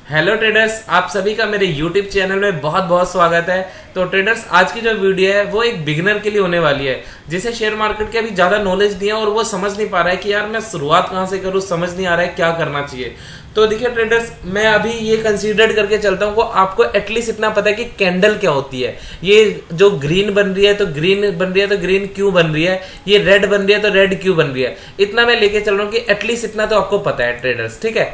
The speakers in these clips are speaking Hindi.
हेलो ट्रेडर्स, आप सभी का मेरे यूट्यूब चैनल में बहुत बहुत स्वागत है। तो ट्रेडर्स, आज की जो वीडियो है वो एक बिगिनर के लिए होने वाली है, जिसे शेयर मार्केट की अभी ज़्यादा नॉलेज नहीं है और वो समझ नहीं पा रहा है कि यार मैं शुरुआत कहाँ से करूँ, समझ नहीं आ रहा है क्या करना चाहिए। तो देखिए ट्रेडर्स, मैं अभी ये कंसीडर करके चलता हूँ, आपको एटलीस्ट इतना पता है कि कैंडल क्या होती है। ये जो ग्रीन बन रही है तो ग्रीन बन रही है तो ग्रीन क्यों बन रही है, ये रेड बन रही है तो रेड क्यों बन रही है, इतना मैं लेके चल रहा हूँ कि एटलीस्ट इतना तो आपको पता है ट्रेडर्स, ठीक है।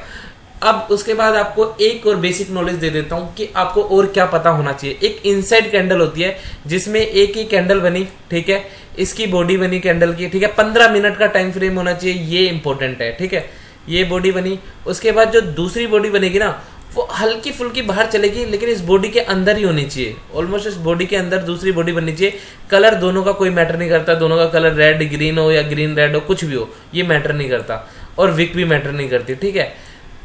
अब उसके बाद आपको एक और बेसिक नॉलेज दे देता हूं कि आपको और क्या पता होना चाहिए। एक इनसाइड कैंडल होती है जिसमें एक ही कैंडल बनी, ठीक है, इसकी बॉडी बनी कैंडल की, ठीक है, 15 मिनट का टाइम फ्रेम होना चाहिए, ये इंपॉर्टेंट है, ठीक है। ये बॉडी बनी, उसके बाद जो दूसरी बॉडी बनेगी ना वो हल्की फुल्की बाहर चलेगी, लेकिन इस बॉडी के अंदर ही होनी चाहिए, ऑलमोस्ट इस बॉडी के अंदर दूसरी बॉडी बननी चाहिए। कलर दोनों का कोई मैटर नहीं करता, दोनों का कलर रेड ग्रीन हो या ग्रीन रेड हो, कुछ भी हो, ये मैटर नहीं करता, और विक भी मैटर नहीं करती, ठीक है।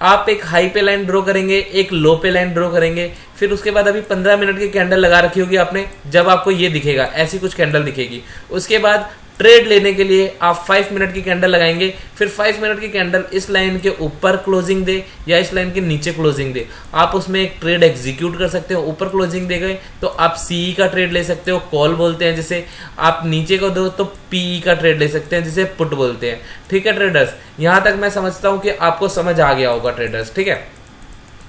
आप एक हाई पे लाइन ड्रॉ करेंगे, एक लो पे लाइन ड्रॉ करेंगे, फिर उसके बाद अभी 15 मिनट की कैंडल लगा रखी होगी आपने, जब आपको ये दिखेगा, ऐसी कुछ कैंडल दिखेगी। उसके बाद ट्रेड लेने के लिए आप 5 मिनट की कैंडल लगाएंगे, फिर 5 मिनट की कैंडल इस लाइन के ऊपर क्लोजिंग दे या इस लाइन के नीचे क्लोजिंग दे, आप उसमें एक ट्रेड एग्जीक्यूट कर सकते हो। ऊपर क्लोजिंग दे गए तो आप सीई का ट्रेड ले सकते हो, कॉल बोलते हैं जिसे। आप नीचे को दो तो पीई का ट्रेड ले सकते हैं, जिसे पुट बोलते हैं, ठीक है ट्रेडर्स। यहां तक मैं समझता हूं कि आपको समझ आ गया होगा ट्रेडर्स, ठीक है।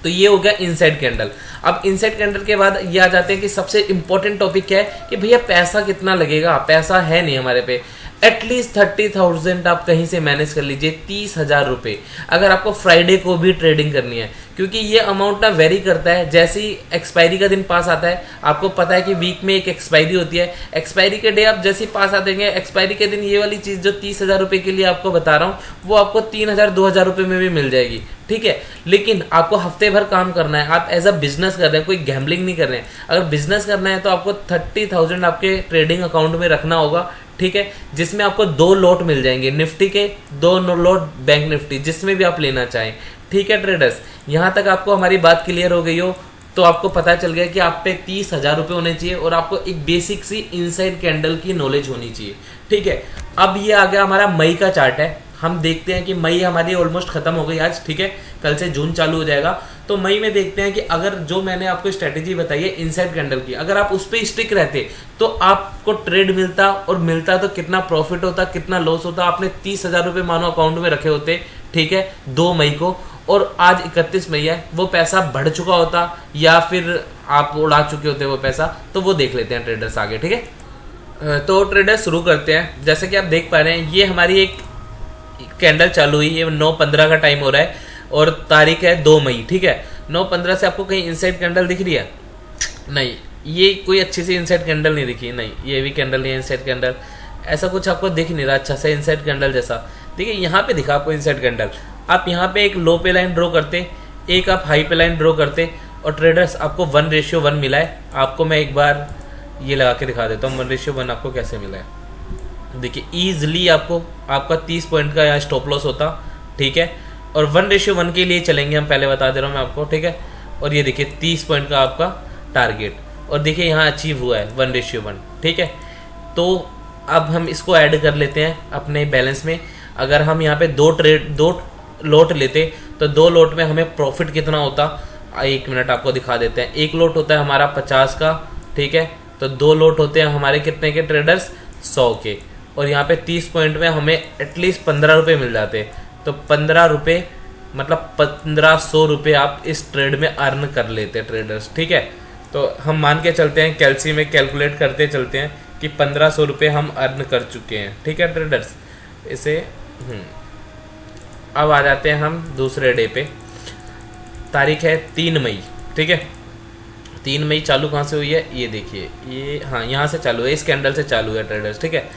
तो ये हो गया इनसाइड कैंडल। अब इनसाइड कैंडल के बाद ये आ जाते हैं कि सबसे इंपॉर्टेंट टॉपिक क्या है कि भैया पैसा कितना लगेगा। पैसा है नहीं हमारे पे, एटलीस्ट 30,000 आप कहीं से मैनेज कर लीजिए, 30,000 रुपये, अगर आपको फ्राइडे को भी ट्रेडिंग करनी है, क्योंकि ये अमाउंट ना वेरी करता है। जैसे ही एक्सपायरी का दिन पास आता है, आपको पता है कि वीक में एक एक्सपायरी होती है, एक्सपायरी के डे आप जैसे ही पास आ देंगे, एक्सपायरी के दिन ये वाली चीज़ जो 30,000 रुपये के लिए आपको बता रहा हूँ वो आपको 3,000 2,000 रुपये में भी मिल जाएगी, ठीक है। लेकिन आपको हफ्ते भर काम करना है, आप एज अ बिजनेस कर रहे हैं, कोई गैम्बलिंग नहीं कर रहे हैं। अगर बिजनेस करना है तो आपको 30,000 आपके ट्रेडिंग अकाउंट में रखना होगा, ठीक है, जिसमें आपको 2 लॉट मिल जाएंगे, निफ्टी के 2 लॉट, बैंक निफ्टी, जिसमें भी आप लेना चाहें, ठीक है ट्रेडर्स। यहां तक आपको हमारी बात क्लियर हो गई हो तो आपको पता चल गया कि आप पे 30,000 रुपये होने चाहिए और आपको एक बेसिक सी इनसाइड कैंडल की नॉलेज होनी चाहिए, ठीक है। अब ये आ गया हमारा मई का चार्ट है। हम देखते हैं कि मई हमारी ऑलमोस्ट खत्म हो गई आज, ठीक है, कल से जून चालू हो जाएगा। तो मई में देखते हैं कि अगर जो मैंने आपको स्ट्रेटेजी बताई है इनसाइड कैंडल की, अगर आप उस पर स्टिक रहते तो आपको ट्रेड मिलता, और मिलता तो कितना प्रॉफिट होता, कितना लॉस होता। आपने 30,000 रुपये मानो अकाउंट में रखे होते, ठीक है, 2 मई को, और आज 31 मई है, वो पैसा बढ़ चुका होता या फिर आप उड़ा चुके होते वो पैसा, तो वो देख लेते हैं ट्रेडर्स आगे, ठीक है। तो ट्रेडर्स शुरू करते हैं। जैसे कि आप देख पा रहे हैं, ये हमारी एक कैंडल चालू हुई, ये 9:15 का टाइम हो रहा है और तारीख है 2 मई, ठीक है। 9:15 से आपको कहीं इनसाइड कैंडल दिख रही है? नहीं, ये कोई अच्छी सी इनसाइड कैंडल नहीं दिखी, नहीं, ये भी कैंडल नहीं है इनसाइड कैंडल, ऐसा कुछ आपको दिख नहीं रहा अच्छा सा इनसाइड कैंडल जैसा। देखिए यहाँ पे दिखा आपको इनसाइड कैंडल, आप यहाँ पे एक लो पे लाइन ड्रॉ करते, एक आप हाई पे लाइन ड्रॉ करते, और ट्रेडर्स आपको 1:1 मिला है। आपको मैं एक बार ये लगा के दिखा देता हूँ 1:1 आपको कैसे मिला है। देखिए ईजिली आपको आपका 30 पॉइंट का यहाँ स्टॉप लॉस होता, ठीक है, और 1:1 के लिए चलेंगे हम, पहले बता दे रहा हूँ मैं आपको, ठीक है। और ये देखिए 30 पॉइंट का आपका टारगेट, और देखिए यहाँ अचीव हुआ है 1:1, ठीक है। तो अब हम इसको ऐड कर लेते हैं अपने बैलेंस में। अगर हम यहाँ पे 2 लॉट लेते तो 2 लॉट में हमें प्रॉफिट कितना होता, 1 मिनट आपको दिखा देते हैं। एक लॉट होता है हमारा 50 का, ठीक है, तो 2 लॉट होते हैं हमारे कितने के ट्रेडर्स, 100 के, और यहाँ पे 30 पॉइंट में हमें एटलीस्ट 15 रुपये मिल जाते। तो 15 रुपये मतलब 1500 रुपये आप इस ट्रेड में अर्न कर लेते ट्रेडर्स, ठीक है। तो हम मान के चलते हैं, कैलसी में कैलकुलेट करते चलते हैं कि 1500 रुपये हम अर्न कर चुके हैं, ठीक है ट्रेडर्स। इसे अब आ जाते हैं हम दूसरे डे पे। तारीख है 3 मई, ठीक है। 3 मई चालू कहाँ से हुई है, ये देखिए, ये हाँ यहाँ से चालू है, इस कैंडल से चालू है ट्रेडर्स, ठीक है।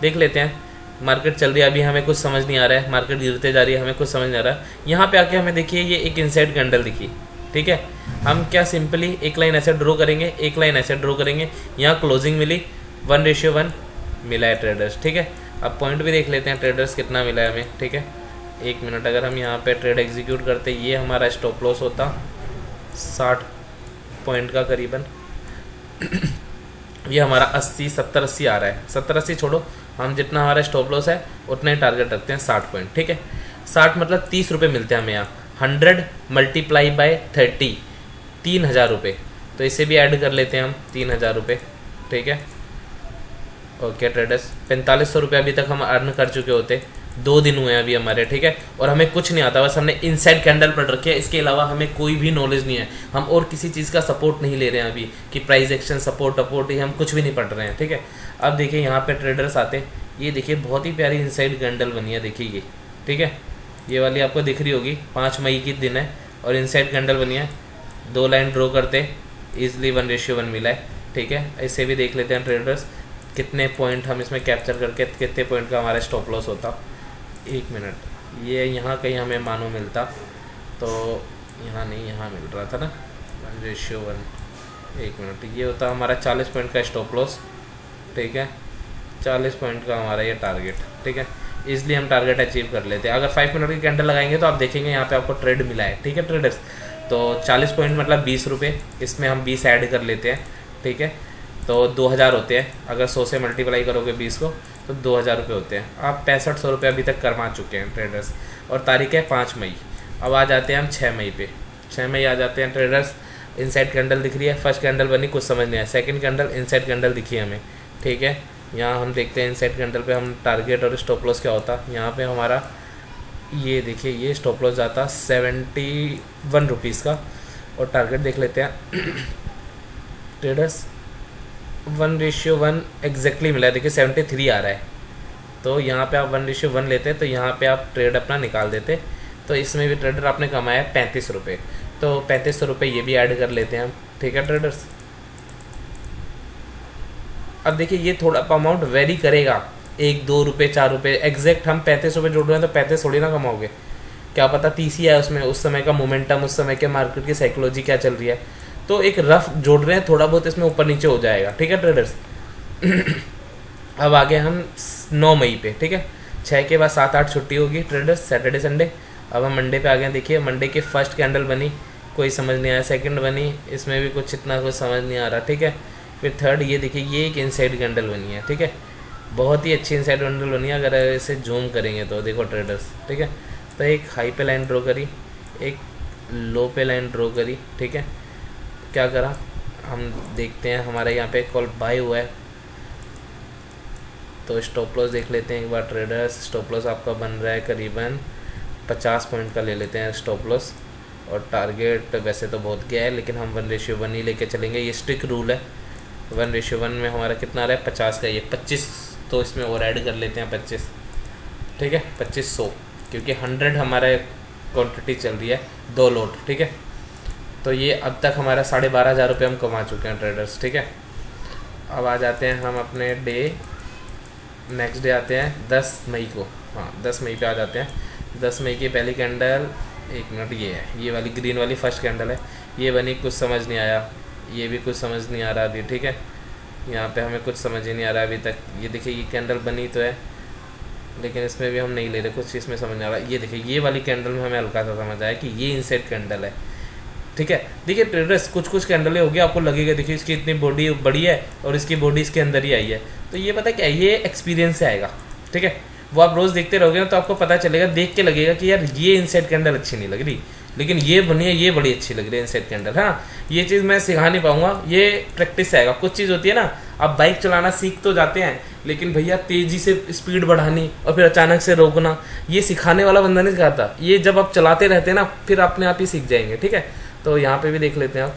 देख लेते हैं, मार्केट चल रही है, अभी हमें कुछ समझ नहीं आ रहा है, मार्केट गिरते जा रही है, हमें कुछ समझ नहीं आ रहा है। यहाँ पे आके हमें देखिए ये एक इनसाइड कैंडल दिखी, ठीक है। हम क्या सिंपली एक लाइन ऐसे ड्रॉ करेंगे, एक लाइन ऐसे ड्रॉ करेंगे, यहाँ क्लोजिंग मिली 1:1 मिला है ट्रेडर्स, ठीक है। अब पॉइंट भी देख लेते हैं ट्रेडर्स कितना मिला है हमें, ठीक है। 1 मिनट, अगर हम यहाँ पे ट्रेड एग्जीक्यूट करते, ये हमारा स्टॉप लॉस होता 60 पॉइंट का करीबन। ये हमारा 80 70 80 आ रहा है, 70 80 छोड़ो, हम जितना हमारा स्टॉप लॉस है उतना ही टारगेट रखते हैं 60 पॉइंट, ठीक है। 60 मतलब 30 रुपये मिलते हैं हमें यहाँ। 100 मल्टीप्लाई बाय 30, 3,000 रुपये। तो इसे भी ऐड कर लेते हैं हम, 3,000 रुपये, ठीक है। ओके ट्रेडर्स, 4500 रुपये अभी तक हम अर्न कर चुके होते, 2 दिन हुए हैं अभी हमारे, ठीक है। और हमें कुछ नहीं आता, बस हमने इनसाइड कैंडल पढ़ रखी है, इसके अलावा हमें कोई भी नॉलेज नहीं है। हम और किसी चीज़ का सपोर्ट नहीं ले रहे हैं अभी कि प्राइस एक्शन सपोर्ट अपोर्ट, ये हम कुछ भी नहीं पढ़ रहे हैं, ठीक है। अब देखिए यहाँ पे ट्रेडर्स आते, ये देखिए बहुत ही प्यारी इनसाइड कैंडल बनी है, देखिए ये, ठीक है। ये वाली आपको दिख रही होगी, 5 मई की दिन है और इनसाइड कैंडल बनी है। 2 लाइन ड्रॉ करते ईजिली 1:1 मिला है, ठीक है। इसे भी देख लेते हैं ट्रेडर्स, कितने पॉइंट हम इसमें कैप्चर करके कितने पॉइंट का हमारा स्टॉप लॉस होता। 1 मिनट, ये यहाँ कहीं हमें मानो मिलता, तो यहाँ नहीं, यहाँ मिल रहा था ना 1:1। 1 मिनट, ये होता हमारा 40 पॉइंट का स्टॉप लॉस, ठीक है। 40 पॉइंट का हमारा ये टारगेट, ठीक है। इसलिए हम टारगेट अचीव कर लेते हैं। अगर 5 मिनट की कैंडल लगाएंगे तो आप देखेंगे यहाँ पे आपको ट्रेड मिला है, ठीक है ट्रेडर्स। तो 40 पॉइंट मतलब 20 रुपये, इसमें हम 20 ऐड कर लेते हैं, ठीक है। तो 2000 होते हैं, अगर 100 से मल्टीप्लाई करोगे 20 को तो 2000 रुपये होते हैं। आप 6500 रुपये अभी तक कमा चुके हैं ट्रेडर्स, और तारीख है 5 मई। अब आ जाते हैं हम 6 मई पे, 6 मई आ जाते हैं ट्रेडर्स। इनसाइड कैंडल दिख रही है, फर्स्ट कैंडल बनी, कुछ समझ नहीं आया। सेकंड कैंडल इनसाइड कैंडल दिखी हमें, ठीक है। यहाँ हम देखते हैं इनसाइड कैंडल पे हम टारगेट और स्टॉप लॉस क्या होता। यहाँ पे हमारा ये देखिए, ये स्टॉप लॉस जाता 71 रुपीज़ का, और टारगेट देख लेते हैं ट्रेडर्स। 1:1 एग्जैक्टली मिला है, देखिए 73 आ रहा है। तो यहाँ पे आप 1:1 लेते तो यहाँ पे आप ट्रेड अपना निकाल देते। तो इसमें भी ट्रेडर आपने कमाया 35 रुपये, तो 3500 रुपये ये भी ऐड कर लेते हैं हम, ठीक है ट्रेडर्स। अब देखिए ये थोड़ा अमाउंट वेरी करेगा, 1-2 रुपये 4 रुपये, एग्जैक्ट हम 35 रुपये जोड़ रहे हैं तो 35 थोड़ी ना कमाओगे, क्या पता 30 ही है उसमें, उस समय का मोमेंटम, उस समय के मार्केट की साइकोलॉजी क्या चल रही है। तो एक रफ जोड़ रहे हैं, थोड़ा बहुत इसमें ऊपर नीचे हो जाएगा, ठीक है ट्रेडर्स। अब आगे हम 9 मई पे, ठीक है। 6 के बाद 7-8 छुट्टी होगी ट्रेडर्स, सैटरडे संडे। अब हम मंडे पे आ गए, देखिए मंडे की फर्स्ट कैंडल बनी, कोई समझ नहीं आया। सेकंड बनी, इसमें भी कुछ इतना कुछ समझ नहीं आ रहा, ठीक है। फिर थर्ड, ये देखिए ये एक इनसाइड कैंडल बनी है, ठीक है। बहुत ही अच्छी इनसाइड कैंडल बनी है, अगर इसे जूम करेंगे तो देखो ट्रेडर्स, ठीक है। तो एक हाई पे लाइन ड्रॉ करी, एक लो पे लाइन ड्रॉ करी, ठीक है। क्या करा, हम देखते हैं हमारे यहाँ पे कॉल बाय हुआ है, तो स्टॉप लॉस देख लेते हैं एक बार ट्रेडर्स। स्टॉप लॉस आपका बन रहा है करीबन 50 पॉइंट का ले लेते हैं स्टॉप लॉस, और टारगेट वैसे तो बहुत गया है, लेकिन हम 1:1 ही लेके चलेंगे, ये स्ट्रिक्ट रूल है। 1:1 में हमारा कितना आ रहा है 50 का, ये 25, तो इसमें और ऐड कर लेते हैं 25, ठीक है 2500, क्योंकि 100 हमारा क्वान्टिटी चल रही है, 2 लोट, ठीक है। तो ये अब तक हमारा 12,500 रुपये हम कमा चुके हैं ट्रेडर्स, ठीक है। अब आ जाते हैं हम अपने डे, नेक्स्ट डे आते हैं 10 मई को, हाँ 10 मई पे आ जाते हैं। 10 मई की पहली कैंडल, 1 मिनट, ये है, ये वाली ग्रीन वाली फर्स्ट कैंडल है, ये बनी, कुछ समझ नहीं आया, ये भी कुछ समझ नहीं आ रहा अभी, ठीक है। यहाँ पे हमें कुछ समझ ही नहीं आ रहा अभी तक। ये देखिए ये कैंडल बनी तो है, लेकिन इसमें भी हम नहीं ले रहे, कुछ इसमें समझ नहीं आ रहा। ये देखिए ये वाली कैंडल में हमें हल्का सा समझ आया कि ये इनसाइड कैंडल है, ठीक है। देखिए ट्रेडर्स, कुछ कैंडलें होगी आपको लगेगा, देखिए इसकी इतनी बॉडी बड़ी है और इसकी बॉडी इसके अंदर ही आई है, तो ये पता क्या है, ये एक्सपीरियंस से आएगा, ठीक है। वो आप रोज़ देखते रहोगे ना तो आपको पता चलेगा, देख के लगेगा कि यार ये इनसाइड कैंडल अच्छी नहीं लग रही, लेकिन ये बनी है, ये बड़ी अच्छी लग रही है इनसाइड कैंडल। हाँ, ये चीज़ मैं सिखा नहीं पाऊंगा, ये प्रैक्टिस से आएगा। कुछ चीज़ होती है ना, आप बाइक चलाना सीख तो जाते हैं, लेकिन भैया तेज़ी से स्पीड बढ़ानी और फिर अचानक से रोकना, ये सिखाने वाला बंदा नहीं सिखाता, ये जब आप चलाते रहते हैं ना फिर अपने आप ही सीख जाएंगे, ठीक है। तो यहाँ पे भी देख लेते हैं आप।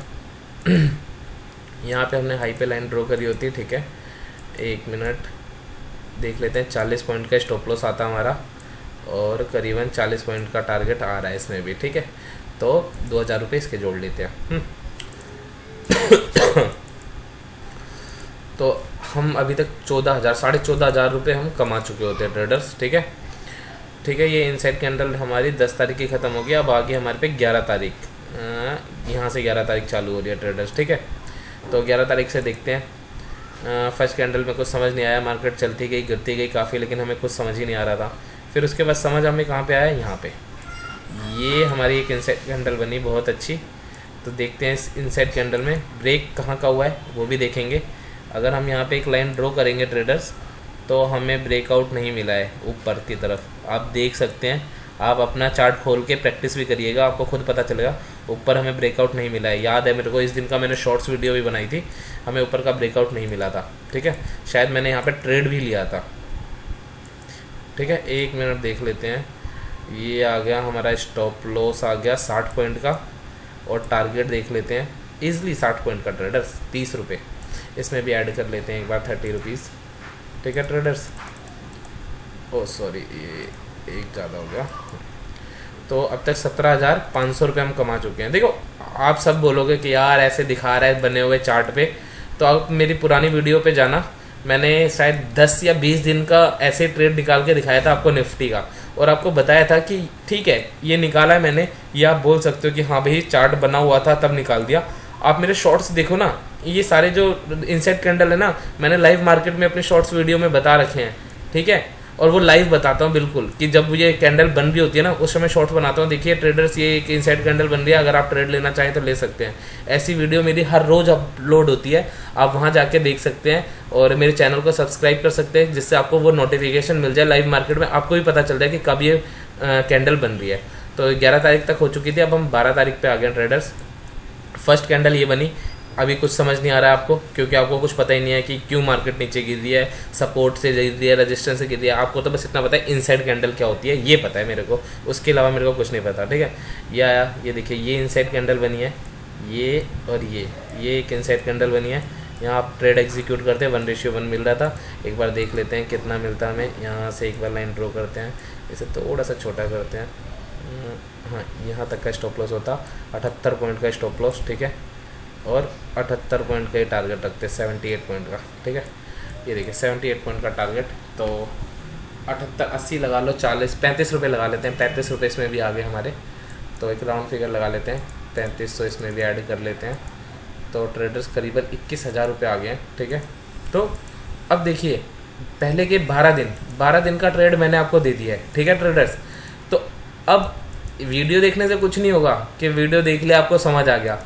यहाँ पे हमने हाई पे लाइन ड्रॉ करी होती है, ठीक है। 1 मिनट देख लेते हैं, 40 पॉइंट का स्टॉप लॉस आता हमारा, और करीबन 40 पॉइंट का टारगेट आ रहा है इसमें भी, ठीक है। तो 2,000 रुपये इसके जोड़ लेते हैं। तो हम अभी तक 14,000, 14,500 रुपये हम कमा चुके होते हैं ट्रेडर्स, ठीक है, ठीक है। ये इनसाइड कैंडल हमारी 10 तारीख की ख़त्म हो गई, अब आगे हमारे पे 11 तारीख, यहाँ से 11 तारीख चालू हो रही है ट्रेडर्स, ठीक है। तो 11 तारीख से देखते हैं। फर्स्ट कैंडल में कुछ समझ नहीं आया, मार्केट चलती गई गिरती गई काफ़ी, लेकिन हमें कुछ समझ ही नहीं आ रहा था। फिर उसके बाद समझ हमें कहाँ पे आया, यहाँ पे ये हमारी एक इनसाइड कैंडल बनी बहुत अच्छी। तो देखते हैं इस इनसाइड कैंडल में ब्रेक कहाँ का हुआ है वो भी देखेंगे। अगर हम यहाँ पे एक लाइन ड्रॉ करेंगे ट्रेडर्स, तो हमें ब्रेकआउट नहीं मिला है ऊपर की तरफ, आप देख सकते हैं आप अपना चार्ट खोल के प्रैक्टिस भी करिएगा, आपको खुद पता चलेगा। ऊपर हमें ब्रेकआउट नहीं मिला है, याद है मेरे को, इस दिन का मैंने शॉर्ट्स वीडियो भी बनाई थी, हमें ऊपर का ब्रेकआउट नहीं मिला था। ठीक है, शायद मैंने यहाँ पे ट्रेड भी लिया था। ठीक है, 1 मिनट देख लेते हैं। ये आ गया हमारा स्टॉप लॉस आ गया 60 पॉइंट का, और टारगेट देख लेते हैं ईजिली 60 पॉइंट का ट्रेडर्स, 30 रुपये। इसमें भी ऐड कर लेते हैं एक बार 30 रुपीज़। ठीक है ट्रेडर्स, ओ सॉरी ये एक ज़्यादा हो गया। तो अब तक 17,500 रुपये हम कमा चुके हैं। देखो आप सब बोलोगे कि यार ऐसे दिखा रहा है बने हुए चार्ट पे, तो आप मेरी पुरानी वीडियो पे जाना, मैंने शायद 10 या 20 दिन का ऐसे ट्रेड निकाल के दिखाया था आपको निफ्टी का, और आपको बताया था कि ठीक है ये निकाला है मैंने, या आप बोल सकते हो कि हाँ भाई चार्ट बना हुआ था तब निकाल दिया। आप मेरे शॉर्ट्स देखो ना, ये सारे जो इनसाइड कैंडल है ना, मैंने लाइव मार्केट में अपने शॉर्ट्स वीडियो में बता रखे हैं। ठीक है, और वो लाइव बताता हूँ बिल्कुल कि जब ये कैंडल बन रही होती है ना, उस समय शॉर्ट्स बनाता हूँ। देखिए ट्रेडर्स, ये एक इनसाइड कैंडल बन रही है, अगर आप ट्रेड लेना चाहें तो ले सकते हैं। ऐसी वीडियो मेरी हर रोज़ अपलोड होती है, आप वहाँ जाके देख सकते हैं, और मेरे चैनल को सब्सक्राइब कर सकते हैं, जिससे आपको वो नोटिफिकेशन मिल जाए। लाइव मार्केट में आपको भी पता चल जाए कि कब ये कैंडल बन रही है। तो 11 तारीख तक हो चुकी थी, अब हम 12 तारीख पे आ गए ट्रेडर्स। फर्स्ट कैंडल ये बनी, अभी कुछ समझ नहीं आ रहा है आपको, क्योंकि आपको कुछ पता ही नहीं है कि क्यों मार्केट नीचे गिर रही है, सपोर्ट से गिर रही है, रजिस्टेंस से गिर रही है। आपको तो बस इतना पता है इनसाइड कैंडल क्या होती है, ये पता है मेरे को, उसके अलावा मेरे को कुछ नहीं पता। ठीक है, ये आया, ये देखिए ये इनसाइड कैंडल बनी है, ये और ये एक इनसाइड कैंडल बनी है। यहाँ आप ट्रेड एग्जीक्यूट करते हैं, 1:1 मिल रहा था। एक बार देख लेते हैं कितना मिलता है हमें। यहाँ से एक बार लाइन ड्रॉ करते हैं, इसे थोड़ा सा छोटा करते हैं। हाँ, यहाँ तक का स्टॉप लॉस होता, 78 पॉइंट का स्टॉप लॉस। ठीक है, और 78 पॉइंट का टारगेट रखते हैं, 78 पॉइंट का। ठीक है, ये देखिए 78 पॉइंट का टारगेट। तो 78 80 लगा लो, 40 35 रुपये लगा लेते हैं। 35 रुपये इसमें भी आ गए हमारे, तो एक राउंड फिगर लगा लेते हैं, 3300 इसमें भी ऐड कर लेते हैं। तो ट्रेडर्स करीबन 21,000 रुपये आ गए हैं। ठीक है, तो अब देखिए पहले के 12 दिन का ट्रेड मैंने आपको दे दिया है। ठीक है ट्रेडर्स, तो अब वीडियो देखने से कुछ नहीं होगा कि वीडियो देख लिया आपको समझ आ गया।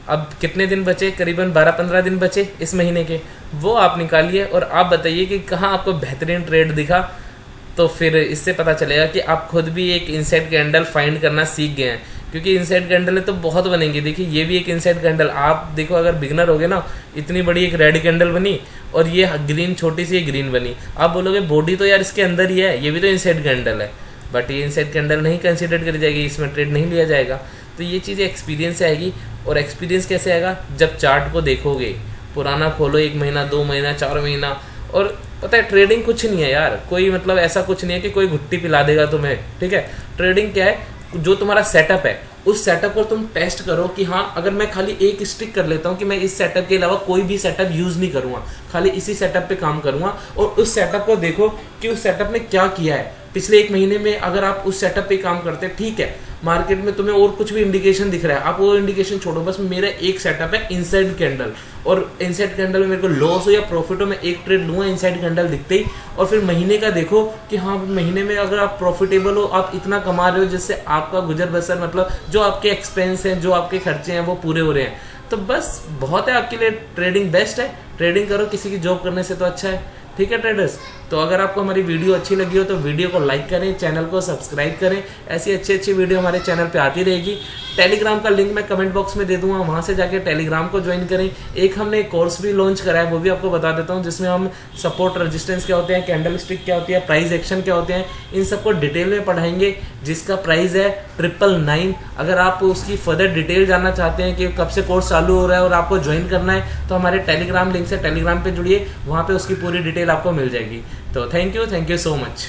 अब कितने दिन बचे, करीबन 12-15 दिन बचे इस महीने के, वो आप निकालिए और आप बताइए कि कहाँ आपको बेहतरीन ट्रेड दिखा। तो फिर इससे पता चलेगा कि आप खुद भी एक इनसाइड कैंडल फाइंड करना सीख गए हैं, क्योंकि इनसाइड कैंडल तो बहुत बनेंगी। देखिए ये भी एक इनसाइड कैंडल, आप देखो अगर बिगनर हो गए ना, इतनी बड़ी एक रेड कैंडल बनी, और ये ग्रीन छोटी सी ग्रीन बनी। आप बोलोगे बॉडी तो यार इसके अंदर ही है, ये भी तो इनसाइड कैंडल है, बट ये इनसाइड कैंडल नहीं कंसिडर करी जाएगी, इसमें ट्रेड नहीं लिया जाएगा। तो ये चीज़ें एक्सपीरियंस से आएगी। और एक्सपीरियंस कैसे आएगा, जब चार्ट को देखोगे, पुराना खोलो, 1 महीना 2 महीना 4 महीना। और पता है ट्रेडिंग कुछ नहीं है यार, कोई मतलब ऐसा कुछ नहीं है कि कोई घुट्टी पिला देगा तुम्हें। ठीक है, ट्रेडिंग क्या है, जो तुम्हारा सेटअप है उस सेटअप पर तुम टेस्ट करो कि हाँ अगर मैं खाली एक स्टिक कर लेता हूँ कि मैं इस सेटअप के अलावा कोई भी सेटअप यूज़ नहीं करूँगा, खाली इसी सेटअप पे काम करूँगा, और उस सेटअप को देखो कि उस सेटअप ने क्या किया है पिछले 1 महीने में। अगर आप उस सेटअप पे काम करते हैं, ठीक है, मार्केट में तुम्हें और कुछ भी इंडिकेशन दिख रहा है, आप वो इंडिकेशन छोड़ो, बस मेरा एक सेटअप है इनसाइड कैंडल, और इनसाइड कैंडल में मेरे को लॉस हो या प्रॉफिट हो, मैं एक ट्रेड लूँगा इनसाइड कैंडल दिखते ही। और फिर महीने का देखो कि हाँ महीने में अगर आप प्रॉफिटेबल हो, आप इतना कमा रहे हो जिससे आपका गुजर बसर, मतलब जो आपके एक्सपेंस हैं, जो आपके खर्चे हैं वो पूरे हो रहे हैं, तो बस बहुत है आपके लिए। ट्रेडिंग बेस्ट है, ट्रेडिंग करो, किसी की जॉब करने से तो अच्छा है। ठीक है ट्रेडर्स, तो अगर आपको हमारी वीडियो अच्छी लगी हो तो वीडियो को लाइक करें, चैनल को सब्सक्राइब करें। ऐसी अच्छी वीडियो हमारे चैनल पे आती रहेगी। टेलीग्राम का लिंक मैं कमेंट बॉक्स में दे दूंगा, वहाँ से जाके टेलीग्राम को ज्वाइन करें। एक हमने एक कोर्स भी लॉन्च करा है, वो भी आपको बता देता हूँ, जिसमें हम सपोर्ट रेजिस्टेंस क्या होते हैं, कैंडल स्टिक क्या होती है, प्राइस एक्शन क्या होते हैं, इन सबको डिटेल में पढ़ाएंगे, जिसका प्राइस है 999। अगर आप उसकी फर्दर डिटेल जानना चाहते हैं कि कब से कोर्स चालू हो रहा है और आपको ज्वाइन करना है, तो हमारे टेलीग्राम लिंक से टेलीग्राम पे जुड़िए, वहाँ पे उसकी पूरी डिटेल आपको मिल जाएगी। तो थैंक यू सो मच।